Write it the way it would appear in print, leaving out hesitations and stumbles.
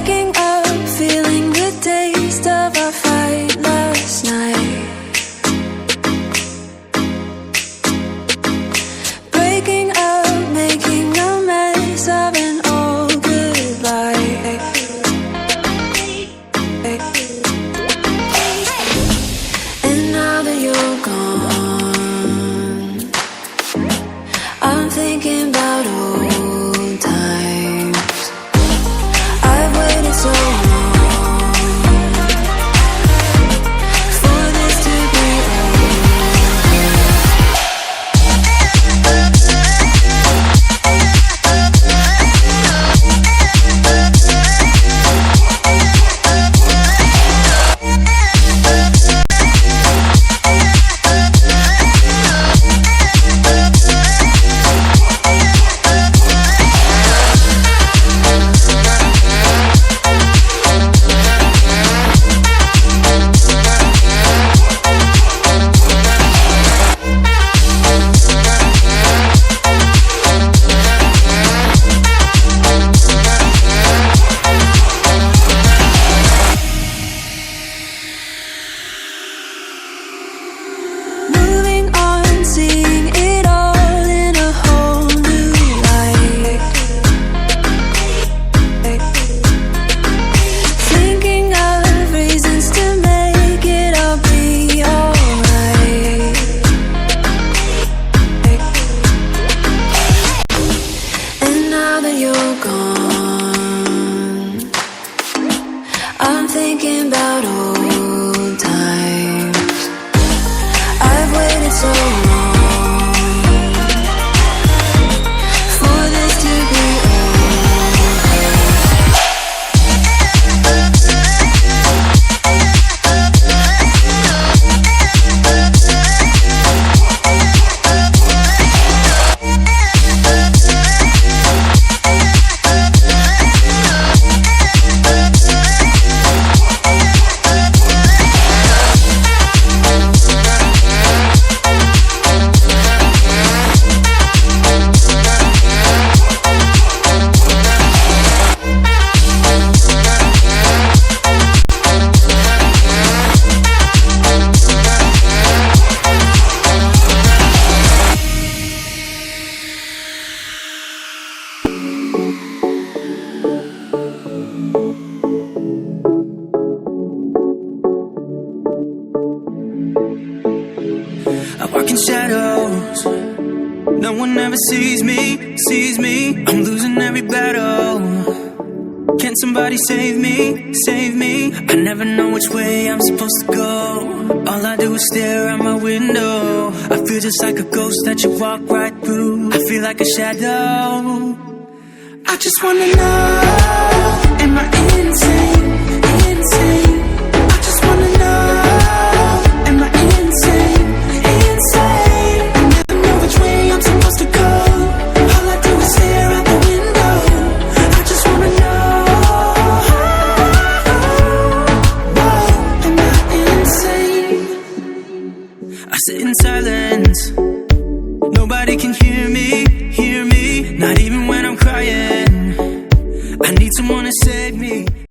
Waking up, feeling the taste of our fight last night. Breaking up, making a mess of an old goodbye. And now that you're gone, I'm thinking about old times. I've waited so long for this to be shadows. No one ever sees me, sees me. I'm losing every battle. Can somebody save me, save me? I never know which way I'm supposed to go. All I do is stare out my window. I feel just like a ghost that you walk right through. I feel like a shadow. I just wanna know, am I insane, insane? I just wanna know, am I insane, insane? I never know which way I'm supposed to go. All I do is stare out the window. I just wanna know, am I insane? I sit in silence. Nobody can hear me, not even when I'm crying. I need someone to